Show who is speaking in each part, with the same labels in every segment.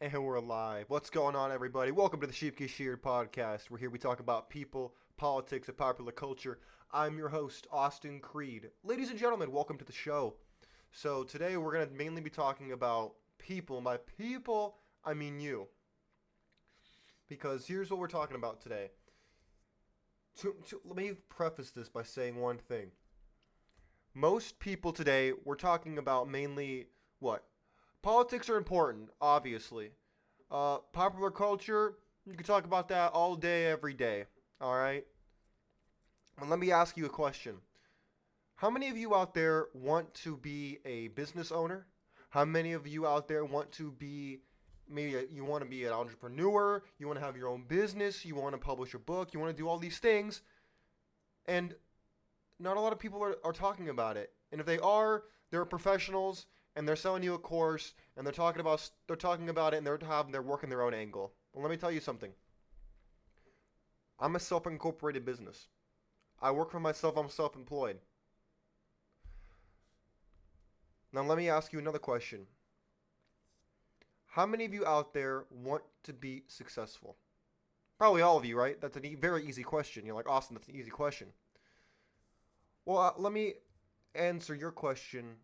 Speaker 1: And we're live. What's going on, everybody? Welcome to the Sheep Get Sheared podcast. We're here, we talk about people, politics, and popular culture. I'm your host, Austin Creed. Ladies and gentlemen, welcome to the show. So today we're going to mainly be talking about people. By people, I mean you. Because here's what we're talking about today. Let me preface this by saying one thing. Most people today, we're talking about mainly what? Politics are important, obviously. Popular culture, you can talk about that all day, every day. Alright? And let me ask you a question. How many of you out there want to be a business owner? How many of you out there want to be, you want to be an entrepreneur, you want to have your own business, you want to publish a book, you want to do all these things, and not a lot of people are talking about it. And if they are, they're professionals, and they're selling you a course, and they're talking about it, and they're working their own angle. Well, let me tell you something. I'm a self-incorporated business. I work for myself. I'm self-employed. Now, let me ask you another question. How many of you out there want to be successful? Probably all of you, right? That's a very easy question. You're like, Austin, that's an easy question. Well, let me answer your question.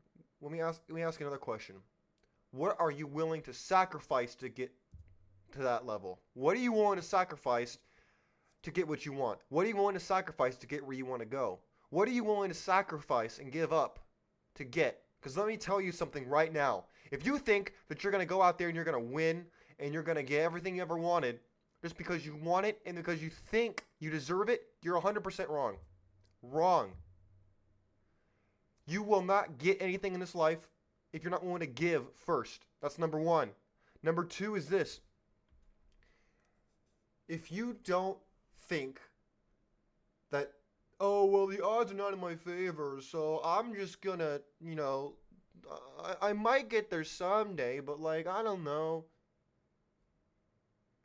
Speaker 1: Let me ask another question. What are you willing to sacrifice to get to that level? What are you willing to sacrifice to get what you want? What are you willing to sacrifice to get where you want to go? What are you willing to sacrifice and give up to get? Because let me tell you something right now. If you think that you're going to go out there and you're going to win and you're going to get everything you ever wanted just because you want it and because you think you deserve it, you're 100% wrong. Wrong. You will not get anything in this life if you're not willing to give first. That's number one. Number two is this. If you don't think that, oh, well, the odds are not in my favor, so I'm just gonna, I might get there someday, but I don't know.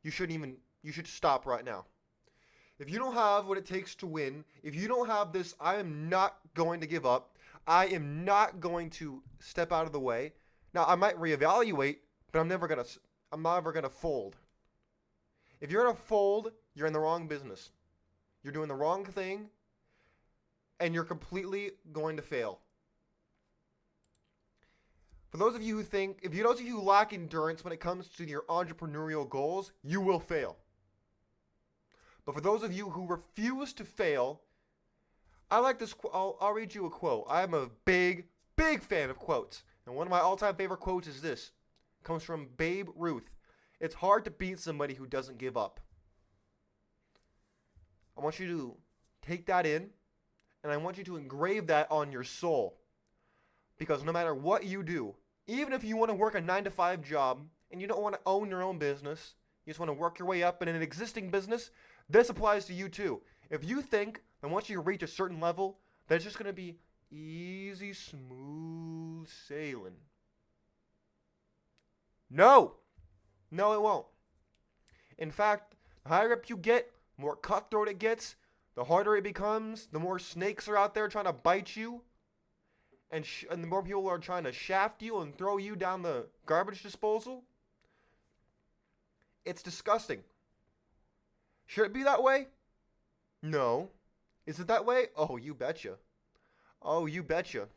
Speaker 1: You should stop right now. If you don't have what it takes to win, if you don't have this, I am not going to give up. I am not going to step out of the way. Now, I might reevaluate, but I'm never gonna fold. If you're gonna fold, you're in the wrong business. You're doing the wrong thing, and you're completely going to fail. For those of you who lack endurance when it comes to your entrepreneurial goals, you will fail. But for those of you who refuse to fail, I like this. I'll read you a quote. I'm a big fan of quotes. And one of my all-time favorite quotes is this. It comes from Babe Ruth. It's hard to beat somebody who doesn't give up. I want you to take that in, and I want you to engrave that on your soul. Because no matter what you do, even if you want to work a 9-to-5 job, and you don't want to own your own business, you just want to work your way up in an existing business, this applies to you too. If you think that once you reach a certain level, that it's just going to be easy, smooth sailing. No, it won't. In fact, the higher up you get, the more cutthroat it gets, the harder it becomes, the more snakes are out there trying to bite you, and the more people are trying to shaft you and throw you down the garbage disposal. It's disgusting. Should it be that way? No. Is it that way? Oh, you betcha. Oh, you betcha.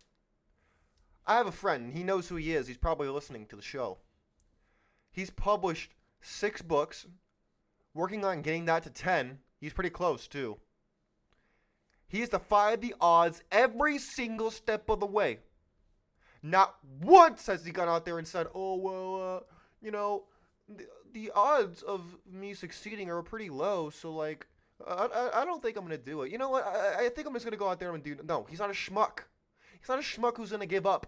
Speaker 1: I have a friend. He knows who he is. He's probably listening to the show. He's published 6 books. Working on getting that to 10. He's pretty close, too. He has defied the odds every single step of the way. Not once has he gone out there and said, oh, well, the odds of me succeeding are pretty low, so, I don't think I'm going to do it. You know what? I think I'm just going to go out there and do it. No, he's not a schmuck. He's not a schmuck who's going to give up.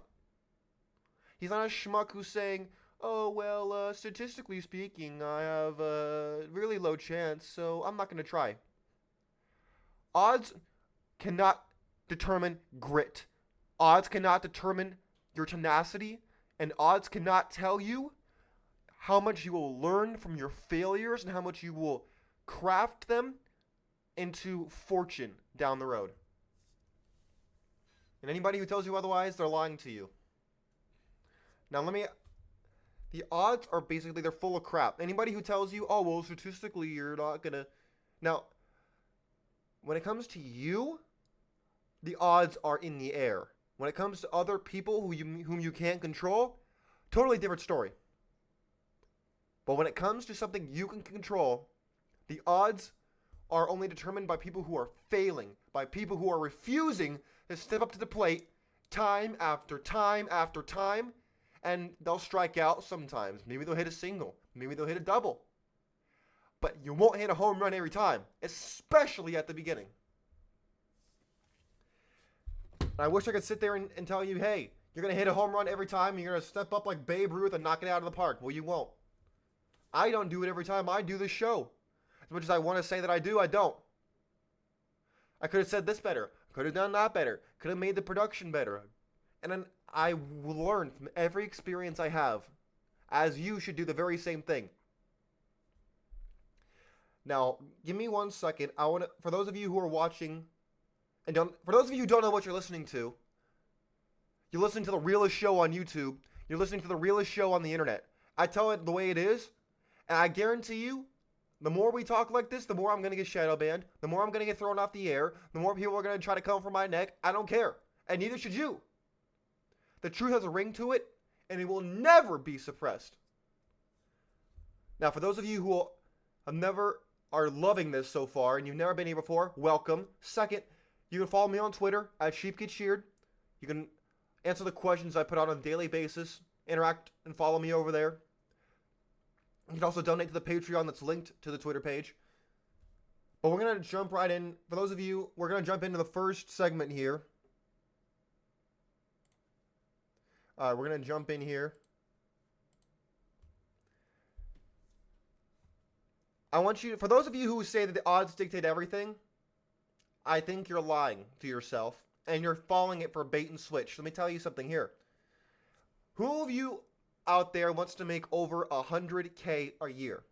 Speaker 1: He's not a schmuck who's saying, oh, well, statistically speaking, I have a really low chance, so I'm not going to try. Odds cannot determine grit. Odds cannot determine your tenacity, and odds cannot tell you how much you will learn from your failures and how much you will craft them into fortune down the road. And anybody who tells you otherwise, they're lying to you. Now let me The odds are basically, they're full of crap. Anybody who tells you, oh, well, statistically, you're not going to. Now, when it comes to you, the odds are in the air. When it comes to other people whom you can't control, totally different story. But when it comes to something you can control, the odds are only determined by people who are failing, by people who are refusing to step up to the plate time after time after time, and they'll strike out sometimes. Maybe they'll hit a single, maybe they'll hit a double. But you won't hit a home run every time, especially at the beginning. I wish I could sit there and tell you, hey, you're going to hit a home run every time, and you're going to step up like Babe Ruth and knock it out of the park. Well, you won't. I don't do it every time I do this show. As much as I want to say that I do, I don't. I could have said this better. Could have done that better. Could have made the production better. And then I learned from every experience I have, as you should do the very same thing. Now, give me 1 second. I want to, for those of you who are watching, and for those of you who don't know what you're listening to, you're listening to the realest show on YouTube. You're listening to the realest show on the internet. I tell it the way it is, and I guarantee you, the more we talk like this, the more I'm going to get shadow banned, the more I'm going to get thrown off the air, the more people are going to try to come for my neck. I don't care. And neither should you. The truth has a ring to it, and it will never be suppressed. Now, for those of you who are loving this so far, and you've never been here before, welcome. Second, you can follow me on Twitter at SheepGetSheared. You can answer the questions I put out on a daily basis, interact and follow me over there. You can also donate to the Patreon that's linked to the Twitter page. But we're going to jump right in. For those of you, we're going to jump into the first segment here. All right, we're going to jump in here. I want you, for those of you who say that the odds dictate everything, I think you're lying to yourself, and you're falling it for bait and switch. Let me tell you something here. Who of you out there wants to make over $100K a year?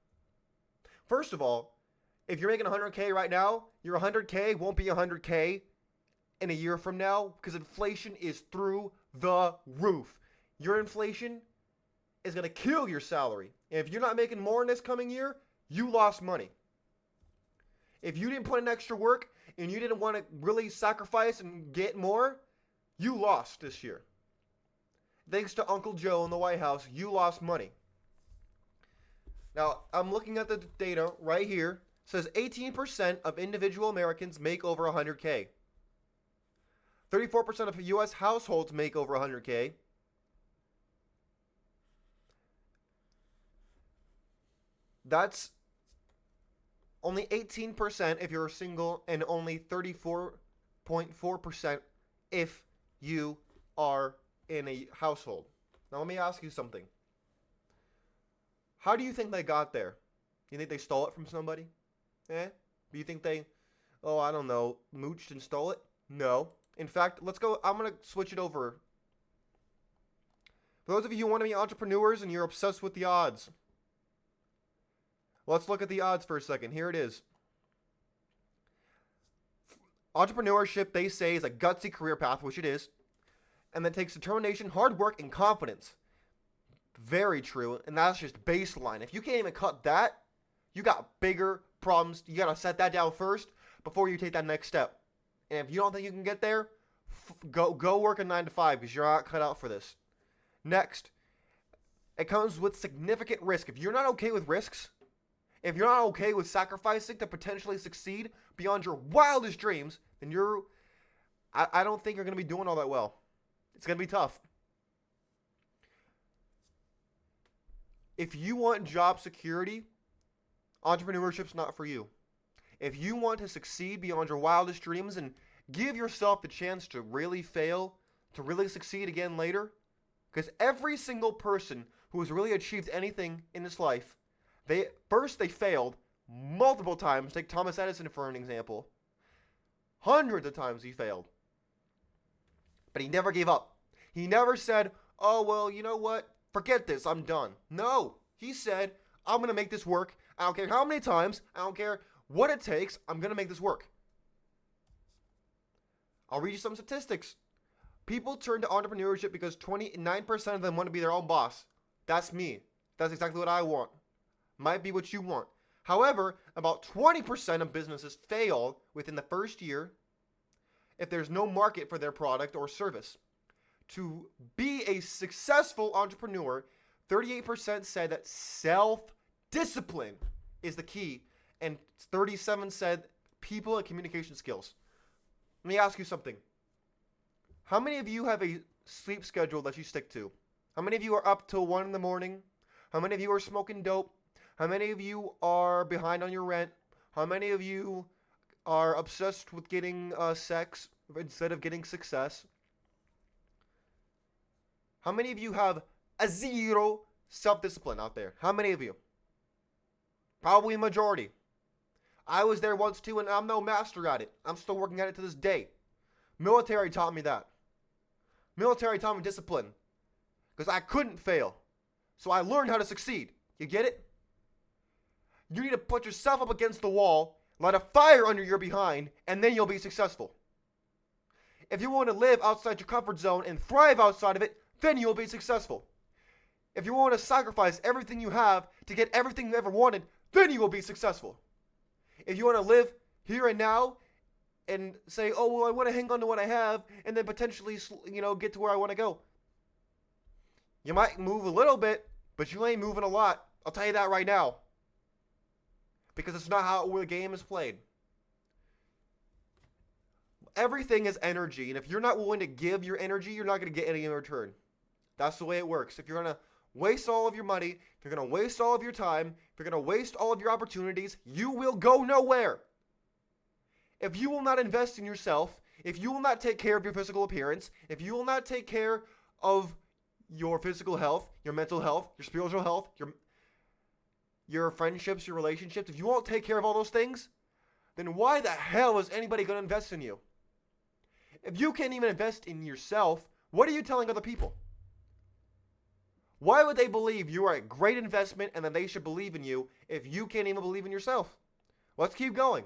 Speaker 1: First of all, if you're making $100K right now, your $100K won't be $100K in a year from now, because inflation is through the roof. Your inflation is going to kill your salary. And if you're not making more in this coming year, you lost money. If you didn't put in extra work and you didn't want to really sacrifice and get more, you lost this year. Thanks to Uncle Joe in the White House, you lost money. Now, I'm looking at the data right here. It says 18% of individual Americans make over 100K. 34% of U.S. households make over 100K. That's only 18% if you're single, and only 34.4% if you are in a household. Now let me ask you something. How do you think they got there? You think they stole it from somebody? Do you think they, I don't know, mooched and stole it? No. In fact, let's go, I'm going to switch it over. For those of you who want to be entrepreneurs and you're obsessed with the odds, let's look at the odds for a second. Here it is. Entrepreneurship, they say, is a gutsy career path, which it is, and that takes determination, hard work, and confidence. Very true, and that's just baseline. If you can't even cut that, you got bigger problems. You got to set that down first before you take that next step. And if you don't think you can get there, go work a 9 to 5, because you're not cut out for this. Next, it comes with significant risk. If you're not okay with risks, if you're not okay with sacrificing to potentially succeed beyond your wildest dreams, then I don't think you're going to be doing all that well. It's going to be tough. If you want job security, entrepreneurship's not for you. If you want to succeed beyond your wildest dreams and give yourself the chance to really fail, to really succeed again later, because every single person who has really achieved anything in this life, they failed multiple times. Take Thomas Edison for an example. Hundreds of times he failed. But he never gave up. He never said, oh, well, you know what? Forget this. I'm done. No. He said, I'm going to make this work. I don't care how many times. I don't care what it takes. I'm going to make this work. I'll read you some statistics. People turn to entrepreneurship because 29% of them want to be their own boss. That's me. That's exactly what I want. Might be what you want. However, about 20% of businesses fail within the first year if there's no market for their product or service. To be a successful entrepreneur, 38% said that self-discipline is the key, and 37% said people and communication skills. Let me ask you something. How many of you have a sleep schedule that you stick to? How many of you are up till 1 in the morning? How many of you are smoking dope? How many of you are behind on your rent? How many of you are obsessed with getting sex instead of getting success? How many of you have a zero self-discipline out there? How many of you? Probably a majority. I was there once too, and I'm no master at it. I'm still working at it to this day. Military taught me that. Military taught me discipline. Because I couldn't fail. So I learned how to succeed. You get it? You need to put yourself up against the wall, light a fire under your behind, and then you'll be successful. If you want to live outside your comfort zone and thrive outside of it, then you'll be successful. If you want to sacrifice everything you have to get everything you ever wanted, then you will be successful. If you want to live here and now and say, oh, well, I want to hang on to what I have and then potentially, get to where I want to go. You might move a little bit, but you ain't moving a lot. I'll tell you that right now. Because it's not how the game is played. Everything is energy, and if you're not willing to give your energy, you're not going to get any in return. That's the way it works. If you're going to waste all of your money, if you're going to waste all of your time, if you're going to waste all of your opportunities, you will go nowhere. If you will not invest in yourself, if you will not take care of your physical appearance, if you will not take care of your physical health, your mental health, your spiritual health, your friendships, your relationships, if you won't take care of all those things, then why the hell is anybody going to invest in you? If you can't even invest in yourself, what are you telling other people? Why would they believe you are a great investment and that they should believe in you if you can't even believe in yourself? Let's keep going.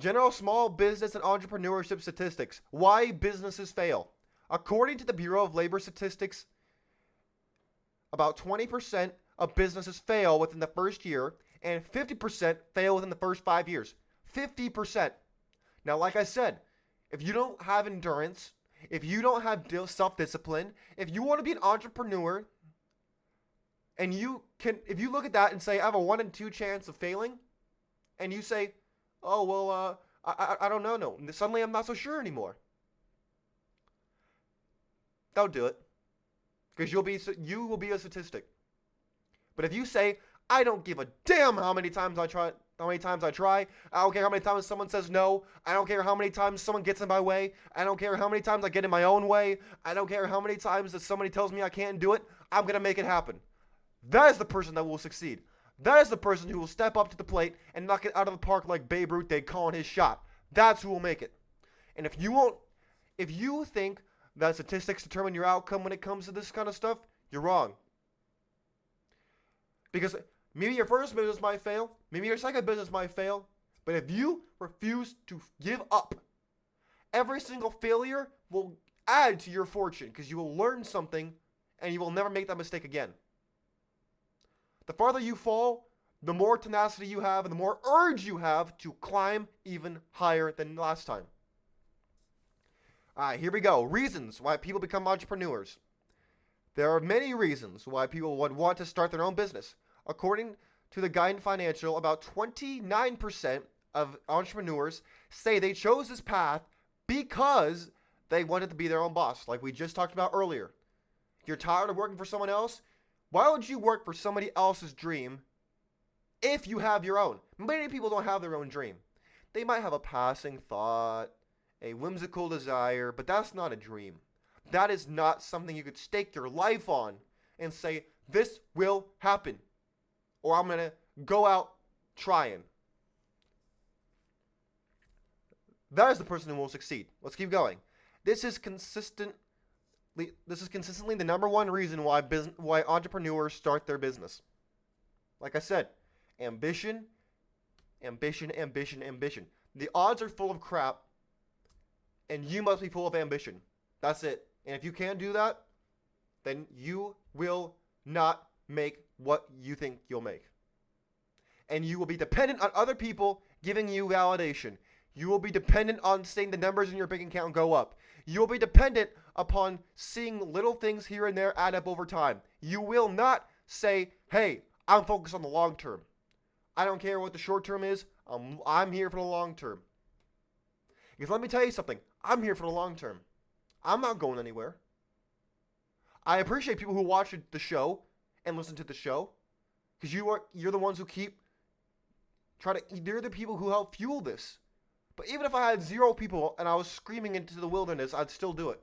Speaker 1: General small business and entrepreneurship statistics. Why businesses fail. According to the Bureau of Labor Statistics, about 20% of businesses fail within the first year and 50% fail within the first 5 years. 50%. Now, like I said, if you don't have endurance, if you don't have self-discipline, if you want to be an entrepreneur, and if you look at that and say, I have a 1 in 2 chance of failing, and you say, oh, well, I don't know, no. Suddenly I'm not so sure anymore. Don't do it. Because you will be a statistic. But if you say, I don't give a damn how many times I try, I don't care how many times someone says no, I don't care how many times someone gets in my way, I don't care how many times I get in my own way, I don't care how many times that somebody tells me I can't do it, I'm going to make it happen. That is the person that will succeed. That is the person who will step up to the plate and knock it out of the park like Babe Ruth did calling his shot. That's who will make it. And if you think that statistics determine your outcome when it comes to this kind of stuff, you're wrong. Because maybe your first business might fail, maybe your second business might fail, but if you refuse to give up, every single failure will add to your fortune because you will learn something and you will never make that mistake again. The farther you fall, the more tenacity you have and the more urge you have to climb even higher than last time. All right, here we go. Reasons why people become entrepreneurs. There are many reasons why people would want to start their own business. According to the Guidance Financial, about 29% of entrepreneurs say they chose this path because they wanted to be their own boss, like we just talked about earlier. If you're tired of working for someone else, why would you work for somebody else's dream if you have your own? Many people don't have their own dream. They might have a passing thought, a whimsical desire, but that's not a dream. That is not something you could stake your life on and say, this will happen. Or I'm going to go out trying. That is the person who will succeed. Let's keep going. This is consistently the number one reason why entrepreneurs start their business. Like I said, ambition, ambition, ambition, ambition. The odds are full of crap, and you must be full of ambition. That's it. And if you can't do that, then you will not make what you think you'll make. And you will be dependent on other people giving you validation. You will be dependent on seeing the numbers in your bank account go up. You will be dependent upon seeing little things here and there add up over time. You will not say, hey, I'm focused on the long term. I don't care what the short term is. I'm here for the long term. Because let me tell you something. I'm here for the long term. I'm not going anywhere. I appreciate people who watch the show and listen to the show. Because you're the ones who they're the people who help fuel this. But even if I had 0 people and I was screaming into the wilderness, I'd still do it.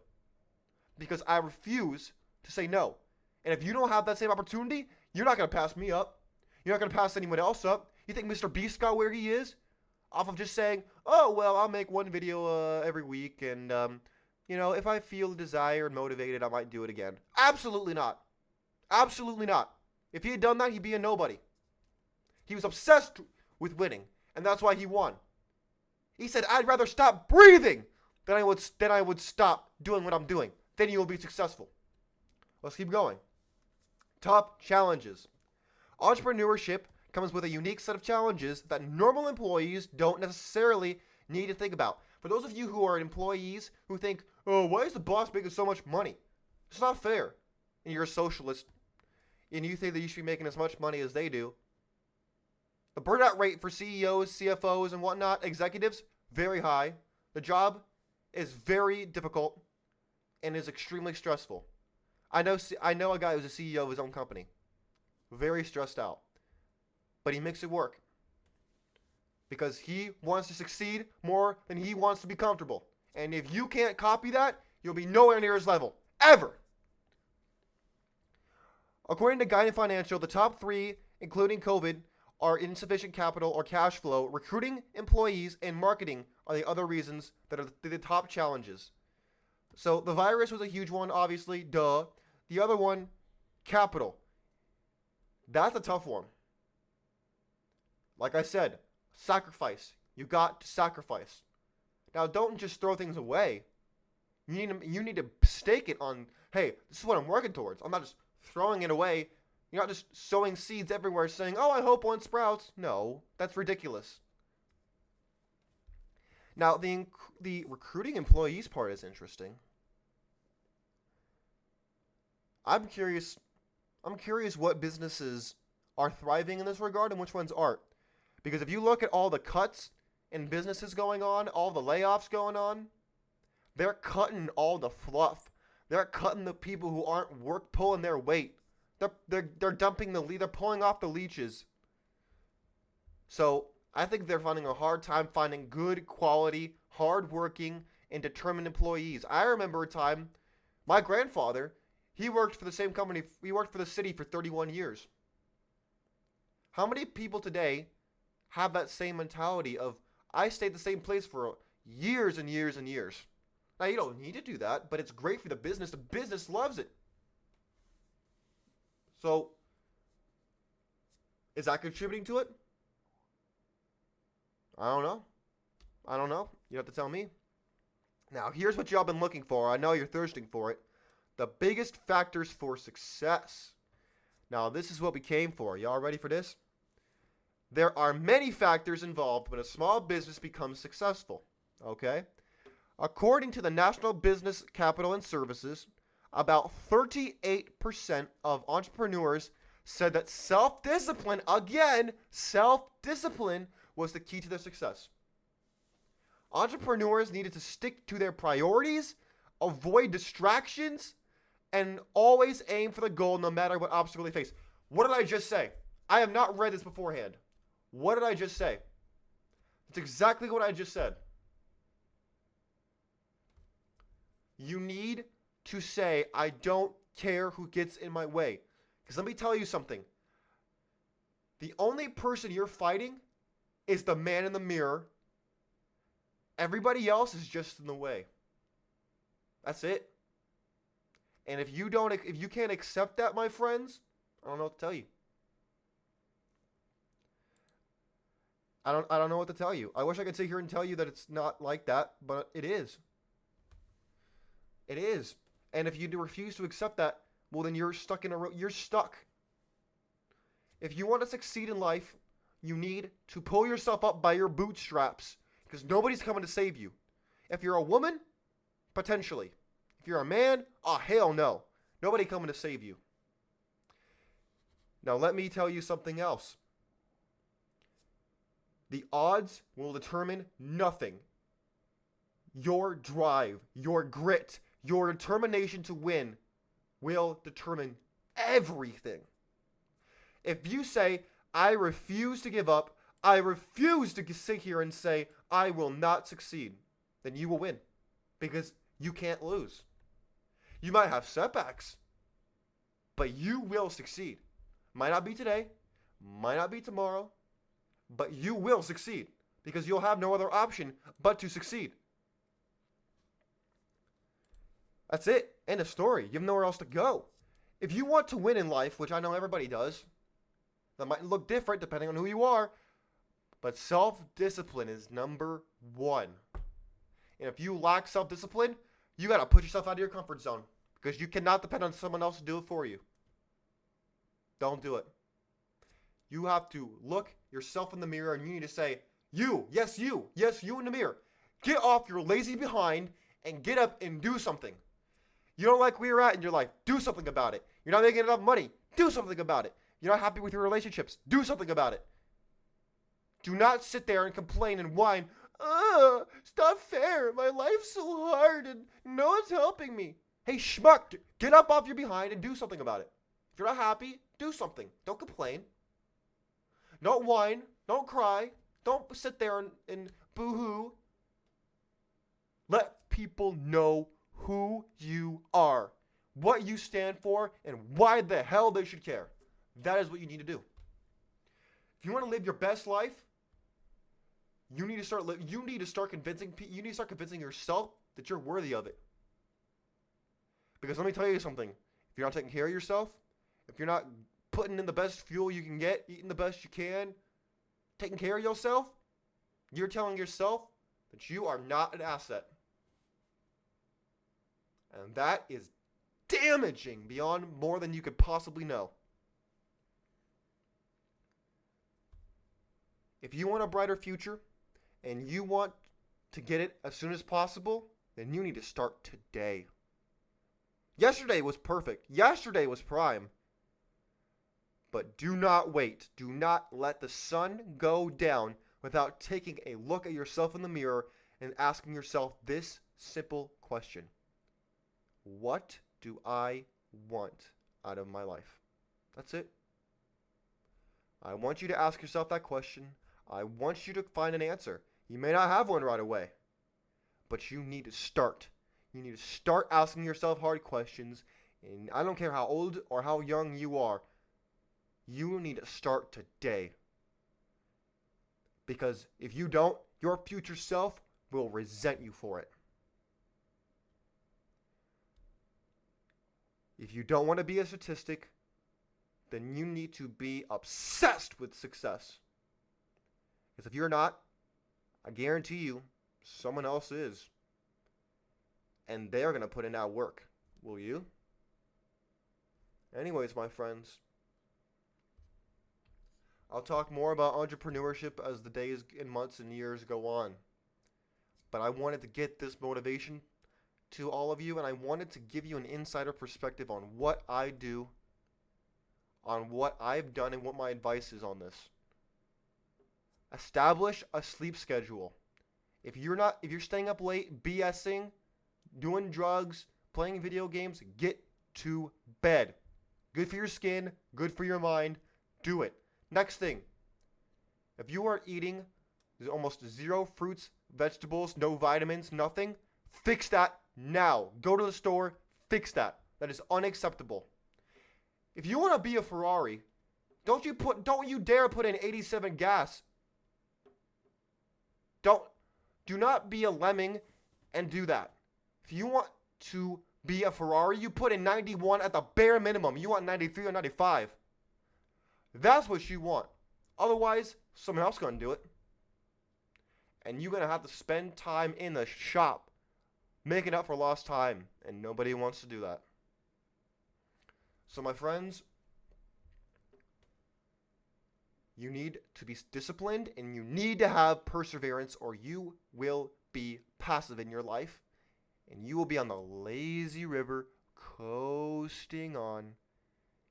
Speaker 1: Because I refuse to say no. And if you don't have that same opportunity, you're not going to pass me up. You're not going to pass anyone else up. You think Mr. Beast got where he is? Off of just saying, oh, well, I'll make one video every week. And, if I feel the desire and motivated, I might do it again. Absolutely not. Absolutely not. If he had done that, he'd be a nobody. He was obsessed with winning. And that's why he won. He said, I'd rather stop breathing than I would stop doing what I'm doing. Then you will be successful. Let's keep going. Top challenges. Entrepreneurship comes with a unique set of challenges that normal employees don't necessarily need to think about. For those of you who are employees who think, oh, why is the boss making so much money? It's not fair. And you're a socialist, and you think that you should be making as much money as they do. The burnout rate for CEOs, CFOs, and whatnot, executives, very high. The job is very difficult and is extremely stressful. I know a guy who's a CEO of his own company. Very stressed out. But he makes it work. Because he wants to succeed more than he wants to be comfortable. And if you can't copy that, you'll be nowhere near his level. Ever! According to Guiding Financial, the top 3, including COVID, are insufficient capital or cash flow. Recruiting employees and marketing are the other reasons that are the top challenges. So the virus was a huge one, obviously, duh. The other one, capital. That's a tough one. Like I said, sacrifice. You got to sacrifice. Now, don't just throw things away. You need to stake it on, hey, this is what I'm working towards. I'm not just throwing it away. You're not just sowing seeds everywhere saying, oh, I hope one sprouts. No, that's ridiculous. Now, the recruiting employees part is interesting. I'm curious what businesses are thriving in this regard and which ones aren't. Because if you look at all the cuts in businesses going on, all the layoffs going on, they're cutting all the fluff. They're cutting the people who aren't pulling their weight. They're dumping they're pulling off the leeches. So I think they're finding a hard time finding good quality, hardworking, and determined employees. I remember a time, my grandfather, he worked for the same company. He worked for the city for 31 years. How many people today have that same mentality of, I stayed the same place for years and years and years? Now, you don't need to do that, but it's great for the business. The business loves it. So, is that contributing to it? I don't know. You have to tell me. Now, here's what y'all been looking for. I know you're thirsting for it. The biggest factors for success. Now, this is what we came for. Y'all ready for this? There are many factors involved when a small business becomes successful. Okay? According to the National Business Capital and Services, about 38% of entrepreneurs said that self-discipline was the key to their success. Entrepreneurs needed to stick to their priorities, avoid distractions, and always aim for the goal no matter what obstacle they face. What did I just say? I have not read this beforehand. What did I just say? It's exactly what I just said. You need to say, I don't care who gets in my way. Because let me tell you something. The only person you're fighting is the man in the mirror. Everybody else is just in the way. That's it. And if you can't accept that, my friends, I don't know what to tell you. I don't know what to tell you. I wish I could sit here and tell you that it's not like that, but it is. It is. And if you refuse to accept that, well then you're stuck in you're stuck. If you want to succeed in life, you need to pull yourself up by your bootstraps because nobody's coming to save you. If you're a woman, potentially. If you're a man, oh hell no. Nobody coming to save you. Now let me tell you something else. The odds will determine nothing. Your drive, your grit, your determination to win will determine everything. If you say, I refuse to give up, I refuse to sit here and say, I will not succeed, then you will win. Because you can't lose. You might have setbacks, but you will succeed. Might not be today, might not be tomorrow, but you will succeed because you'll have no other option but to succeed. That's it. End of story. You have nowhere else to go. If you want to win in life, which I know everybody does, that might look different depending on who you are, but self-discipline is number one. And if you lack self-discipline, you got to put yourself out of your comfort zone because you cannot depend on someone else to do it for you. Don't do it. You have to look yourself in the mirror and you need to say, you in the mirror. Get off your lazy behind and get up and do something. You don't like where you're at in your life, do something about it. You're not making enough money, do something about it. You're not happy with your relationships, do something about it. Do not sit there and complain and whine, it's not fair, my life's so hard and no one's helping me. Hey schmuck, get up off your behind and do something about it. If you're not happy, do something. Don't complain. Don't whine, don't cry, don't sit there and boo-hoo. Let people know who you are, what you stand for, and why the hell they should care. That is what you need to do. If you want to live your best life, you need to start convincing yourself that you're worthy of it. Because let me tell you something. If you're not taking care of yourself, if you're not putting in the best fuel you can get, eating the best you can, taking care of yourself, you're telling yourself that you are not an asset. And that is damaging beyond more than you could possibly know. If you want a brighter future and you want to get it as soon as possible, then you need to start today. Yesterday was perfect. Yesterday was prime. But do not wait. Do not let the sun go down without taking a look at yourself in the mirror and asking yourself this simple question. What do I want out of my life? That's it. I want you to ask yourself that question. I want you to find an answer. You may not have one right away, but you need to start. You need to start asking yourself hard questions, and I don't care how old or how young you are, you need to start today. Because if you don't, your future self will resent you for it. If you don't want to be a statistic, then you need to be obsessed with success. Because if you're not, I guarantee you, someone else is. And they're going to put in that work. Will you? Anyways, my friends, I'll talk more about entrepreneurship as the days and months and years go on. But I wanted to get this motivation to all of you, and I wanted to give you an insider perspective on what I do, on what I've done, and what my advice is on this. Establish a sleep schedule. If you're staying up late, BSing, doing drugs, playing video games, get to bed. Good for your skin, good for your mind. Do it. Next thing. If you are eating almost zero fruits, vegetables, no vitamins, nothing, fix that now. Go to the store, fix that. That is unacceptable. If you want to be a Ferrari, don't you dare put in 87 gas. Do not be a lemming and do that. If you want to be a Ferrari, you put in 91 at the bare minimum. You want 93 or 95. That's what you want. Otherwise, someone else is going to do it. And you're going to have to spend time in the shop making up for lost time. And nobody wants to do that. So, my friends, you need to be disciplined and you need to have perseverance, or you will be passive in your life and you will be on the lazy river coasting on,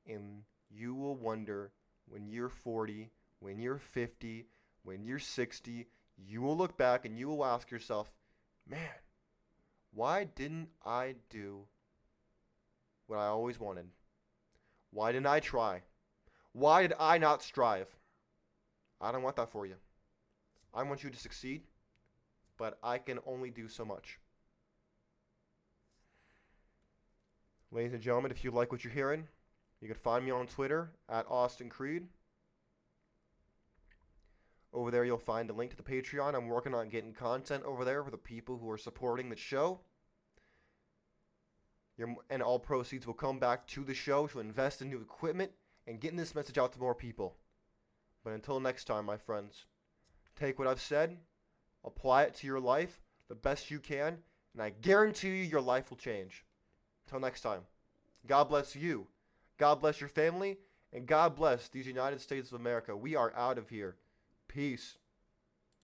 Speaker 1: and you will wonder when you're 40, when you're 50, when you're 60, you will look back and you will ask yourself, man, why didn't I do what I always wanted? Why didn't I try? Why did I not strive? I don't want that for you. I want you to succeed, but I can only do so much. Ladies and gentlemen, if you like what you're hearing, you can find me on Twitter at Austin Creed. Over there, you'll find a link to the Patreon. I'm working on getting content over there for the people who are supporting the show. And all proceeds will come back to the show to invest in new equipment and getting this message out to more people. But until next time, my friends, take what I've said, apply it to your life the best you can, and I guarantee you your life will change. Until next time, God bless you, God bless your family, and God bless these United States of America. We are out of here. Peace.